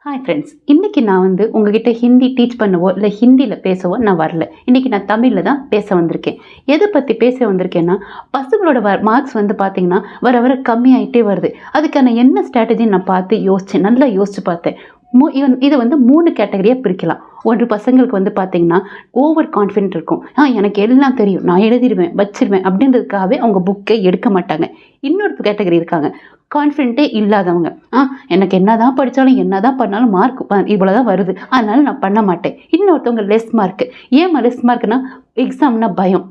Hi friends, இன்றைக்கி நான் உங்ககிட்ட ஹிந்தி டீச் பண்ணவோ இல்லை ஹிந்தியில் பேசவோ நான் வரல. இன்றைக்கி நான் தமிழில் தான் பேச வந்திருக்கேன். எதை பற்றி பேச வந்திருக்கேன்னா, பசங்களோட மார்க்ஸ் பார்த்திங்கன்னா வர வர கம்மியாகிட்டே வருது. அதுக்கான என்ன ஸ்ட்ராட்டஜின்னு நான் பார்த்து நல்லா யோசித்து பார்த்தேன். இதை 3 கேட்டகரியாக பிரிக்கலாம். ஒன்று, பசங்களுக்கு பார்த்திங்கன்னா ஓவர் கான்ஃபிடென்ட் இருக்கும். எனக்கு எல்லாம் தெரியும், நான் எழுதிடுவேன் வச்சிருவேன் அப்படின்றதுக்காகவே அவங்க புக்கை எடுக்க மாட்டாங்க. இன்னொரு கேட்டகரி இருக்காங்க, கான்ஃபிடென்ட்டே இல்லாதவங்க. எனக்கு என்ன தான் படித்தாலும் என்ன தான் பண்ணாலும் மார்க் இவ்வளோ தான் வருது, அதனால நான் பண்ண மாட்டேன். இன்னொருத்தவங்க லெஸ் மார்க்கு. ஏன் லெஸ் மார்க்குனா எக்ஸாம்னா பயம்,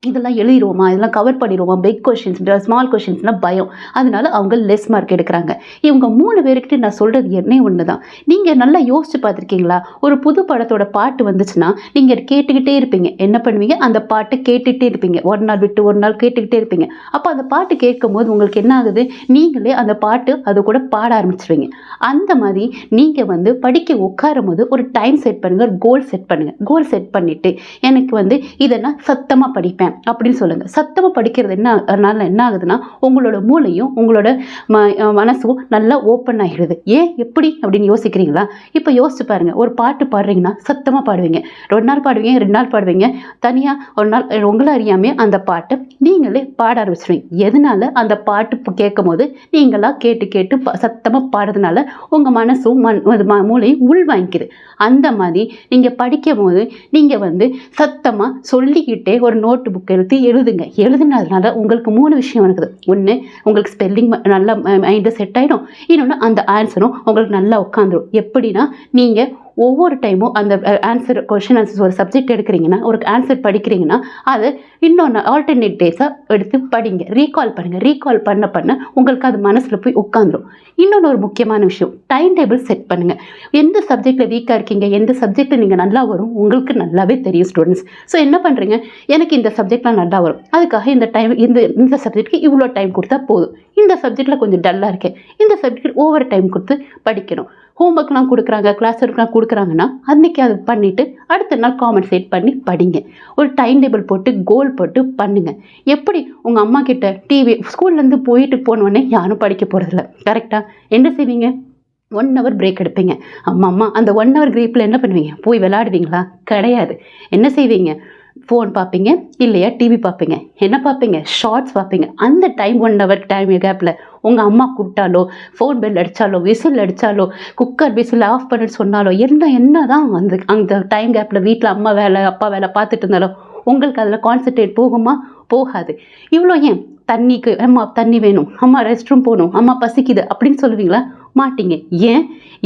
இதெல்லாம் எழுதிடுவோமா, இதெல்லாம் கவர் பண்ணிடுவோமா, பிக் கொஷின்ஸ் ஸ்மால் கொஷின்ஸ்னால் பயம், அதனால அவங்க லெஸ் மார்க் எடுக்கிறாங்க. இவங்க 3 பேருக்கிட்ட நான் சொல்கிறது என்ன ஒன்று தான். நீங்கள் நல்லா யோசிச்சு பார்த்துருக்கீங்களா? ஒரு புது படத்தோட பாட்டு வந்துச்சுன்னா நீங்கள் கேட்டுக்கிட்டே இருப்பீங்க. என்ன பண்ணுவீங்க? அந்த பாட்டை கேட்டுகிட்டே இருப்பீங்க. ஒரு நாள் விட்டு ஒரு நாள் கேட்டுக்கிட்டே இருப்பீங்க. அப்போ அந்த பாட்டு கேட்கும் போது உங்களுக்கு என்ன ஆகுது? நீங்களே அந்த பாட்டு அது கூட பாட ஆரம்பிச்சிருவீங்க. அந்த மாதிரி நீங்கள் படிக்க உட்காரும் போது ஒரு டைம் செட் பண்ணுங்கள், ஒரு கோல் செட் பண்ணுங்கள். கோல் செட் பண்ணிவிட்டு எனக்கு இதை நான் சத்தமாக படிப்பேன் அப்படின்னு சொல்லுங்க. சத்தமாக படிக்கிறது என்ன ஆகுதுன்னா, உங்களோட மூளையும் உங்களோட மனசும் நல்லா ஓப்பன் ஆகிடுது. ஏன் எப்படி அப்படின்னு யோசிக்கிறீங்களா? இப்போ யோசிச்சு பாருங்க. ஒரு பாட்டு பாடுறீங்கன்னா சத்தமாக பாடுவீங்க. 1 நாள் பாடுவீங்க, 2 நாள் பாடுவீங்க. தனியாக ஒரு நாள் உங்களை அறியாமே அந்த பாட்டை நீங்களே பாட ஆரம்பிச்சிடுவீங்க. எதனால? அந்த பாட்டு கேட்கும் போது நீங்களா கேட்டு கேட்டு சத்தமாக பாடுறதுனால உங்கள் மனசும் மூளையும் உள் வாங்கிக்குது. அந்த மாதிரி நீங்கள் படிக்கும் போது நீங்கள் சத்தமாக சொல்லிக்கிட்டே ஒரு நோட்டு புக் எடுத்து எழுதுனதுனால உங்களுக்கு 3 விஷயம் இருக்குது. ஒன்று, உங்களுக்கு ஸ்பெல்லிங் நல்லா மைண்டு செட் ஆகிடும். இன்னொன்று, அந்த ஆன்சரும் உங்களுக்கு நல்லா உட்காந்துரும். எப்படின்னா, நீங்கள் ஒவ்வொரு டைமும் அந்த கொஷின் ஆன்சர்ஸ் ஒரு சப்ஜெக்ட் எடுக்கிறீங்கன்னா, ஒரு ஆன்சர் படிக்கிறீங்கன்னா, அதை இன்னொன்று ஆல்டர்னேட் டேஸாக எடுத்து படிங்க, ரீகால் பண்ணுங்கள். ரீகால் பண்ண உங்களுக்கு அது மனசில் போய் உட்காந்துரும். இன்னொன்று ஒரு முக்கியமான விஷயம், டைம் டேபிள் செட் பண்ணுங்கள். எந்த சப்ஜெக்டில் வீக்காக இருக்கீங்க, எந்த சப்ஜெக்டில் நீங்கள் நல்லா வரும் உங்களுக்கு நல்லாவே தெரியும் ஸ்டூடெண்ட்ஸ். ஸோ என்ன பண்ணுறீங்க? எனக்கு இந்த சப்ஜெக்ட்லாம் நல்லா வரும், அதுக்காக இந்த சப்ஜெக்ட்டுக்கு இவ்வளோ டைம் கொடுத்தா போதும். இந்த சப்ஜெக்டில் கொஞ்சம் டல்லாக இருக்கேன், இந்த சப்ஜெக்ட் ஓவர் டைம் கொடுத்து படிக்கணும். ஹோம்ஒர்க்லாம் கொடுக்குறாங்க, கிளாஸ் ஒர்க்லாம் கொடுக்குறாங்கன்னா அன்றைக்கி அது பண்ணிவிட்டு அடுத்த நாள் காம்பன்சேட் பண்ணி படிங்க. ஒரு டைம் டேபிள் போட்டு கோல் போட்டு பண்ணுங்கள். எப்படி? உங்கள் அம்மா கிட்ட ஸ்கூல்லேருந்து போயிட்டு போனோடனே யாரும் படிக்க போகிறதில்ல, கரெக்டாக? என்ன செய்வீங்க? 1 hour பிரேக் எடுப்பீங்க. அம்மா அந்த 1 hour பிரேக்கில் என்ன பண்ணுவீங்க? போய் விளையாடுவீங்களா? கிடையாது. என்ன செய்வீங்க? ஃபோன் பார்ப்பீங்க, இல்லையா டிவி பார்ப்பீங்க. என்ன பார்ப்பீங்க? ஷார்ட்ஸ் பார்ப்பீங்க. அந்த டைம் 1 hour டைம் கேப்பில் உங்கள் அம்மா கூப்பிட்டாலோ, ஃபோன் பெல் அடித்தாலோ, விசில் அடித்தாலோ, குக்கர் விசில் ஆஃப் பண்ணுன்னு சொன்னாலோ, என்ன தான் அந்த டைம் கேப்பில் வீட்டில் அம்மா வேலை அப்பா வேலை பார்த்துட்டு இருந்தாலோ உங்களுக்கு அதில் கான்சன்ட்ரேட் போகுமா? போகாது. இவ்வளோ ஏன்? தண்ணிக்கு அம்மா தண்ணி வேணும், அம்மா ரெஸ்ட் ரூம் போகணும், அம்மா பசிக்குது அப்படின்னு சொல்லுவீங்களா? மாட்டீங்க.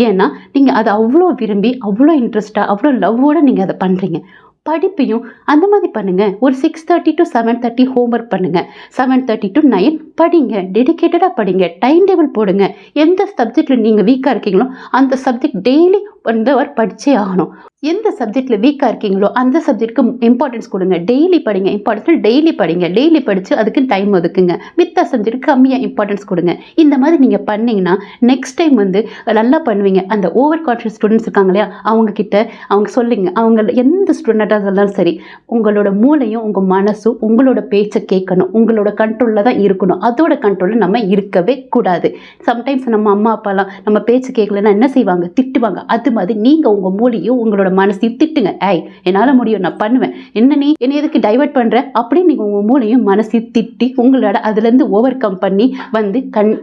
ஏன்னா நீங்கள் அதை அவ்வளோ விரும்பி, அவ்வளோ இன்ட்ரெஸ்டாக, அவ்வளோ லவ்வோடு நீங்கள் அதை பண்ணுறீங்க. படிப்பையும் அந்த மாதிரி பண்ணுங்கள். ஒரு 6:30 to 7:30 ஹோம்ஒர்க் பண்ணுங்கள். 7:30 to 9 படிங்க. டெடிக்கேட்டடாக படிங்க. டைம் டேபிள் போடுங்க. எந்த சப்ஜெக்டில் நீங்கள் வீக்காக இருக்கீங்களோ அந்த சப்ஜெக்ட் டெய்லி படித்தே ஆகணும். எந்த சப்ஜெக்டில் வீக்காக இருக்கீங்களோ அந்த சப்ஜெக்ட்டுக்கு இம்பார்ட்டன்ஸ் கொடுங்க. டெய்லி படிங்க. இம்பார்ட்டன்ஸ் டெய்லி படிங்க. டெய்லி படித்து அதுக்கு டைம் ஒதுக்குங்க. மித்த சப்ஜெக்ட்டுக்கு கம்மியாக இம்பார்ட்டன்ஸ் கொடுங்க. இந்த மாதிரி நீங்கள் பண்ணிங்கன்னா நெக்ஸ்ட் டைம் நல்லா பண்ணுவீங்க. அந்த ஓவர் கான்ஃபிடன்ஸ் ஸ்டூடெண்ட்ஸ் இருக்காங்க இல்லையா, அவங்க சொல்லுங்க. அவங்க எந்த ஸ்டூடெண்ட்டாக இருந்தாலும் சரி, உங்களோட மூளையும் உங்கள் மனசும் உங்களோட பேச்சை கேட்கணும். உங்களோட கண்ட்ரோலில் தான் இருக்கணும். அதோட கண்ட்ரோலில் நம்ம இருக்கவே கூடாது. சம்டைம்ஸ் நம்ம அம்மா அப்பாலாம் நம்ம பேச்சு கேட்கலன்னா என்ன செய்வாங்க? திட்டுவாங்க. அது மாதிரி நீங்கள் உங்கள் மூளையும் உங்களோட மனசையும் திட்டுங்க. என்னால் முடியும், நான் பண்ணுவேன், என்ன நீ என்னை எதுக்கு டைவர்ட் பண்ணுற அப்படின்னு நீங்கள் உங்கள் மூளையும் மனசையும் திட்டி உங்களோட அதுலேருந்து ஓவர் கம் பண்ணி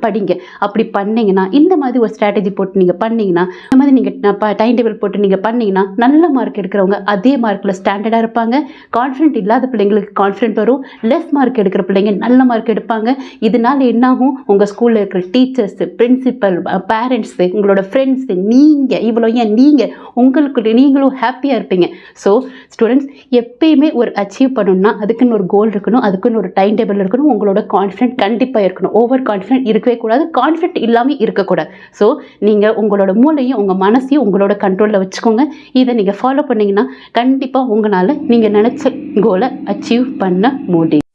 படிங்க. அப்படி பண்ணிங்கன்னா, இந்த மாதிரி ஒரு ஸ்ட்ராட்டஜி போட்டு நீங்கள் பண்ணிங்கன்னா, இந்த மாதிரி நீங்கள் டைம் டேபிள் போட்டு நீங்கள் பண்ணிங்கன்னா நல்ல மார்க் எடுக்கிறவங்க அதே மார்க்கில் ஸ்டாண்டர்டாக இருப்பாங்க. கான்ஃபிடென்ட் இல்லாத பிள்ளைங்களுக்கு கான்ஃபிடென்ட் வரும். லெஸ் மார்க் எடுக்கிற பிள்ளைங்க நல்ல மார்க் எடுப்பாங்க. இதனால என்னாகும்? உங்கள் ஸ்கூலில் இருக்கிற டீச்சர்ஸ், பிரின்சிபல், பேரண்ட்ஸு, உங்களோட ஃப்ரெண்ட்ஸு, நீங்கள் இவ்வளோ நீங்கள் உங்களுக்கு நீங்களும் ஹாப்பியாக இருப்பீங்க. ஸோ ஸ்டூடெண்ட்ஸ், எப்பயுமே ஒரு அச்சீவ் பண்ணணும்னா அதுக்குன்னு ஒரு கோல் இருக்கணும், அதுக்குன்னு ஒரு டைம் டேபிள் இருக்கணும். உங்களோட கான்ஃபிடென்ட் கண்டிப்பாக இருக்கணும். ஓவர் கான்ஃபிடென்ட் இருக்கவே கூடாது, கான்ஃபிடென்ட் இல்லாமல் இருக்கக்கூடாது. ஸோ நீங்கள் உங்களோட மூளையும் உங்கள் மனசையும் உங்களோட கண்ட்ரோலில் வச்சுக்கோங்க. இதை நீங்கள் ஃபாலோ பண்ணிங்கன்னா கண்டிப்பாக உங்களால் நீங்கள் நினச்ச கோலை அச்சீவ் பண்ண முடியும்.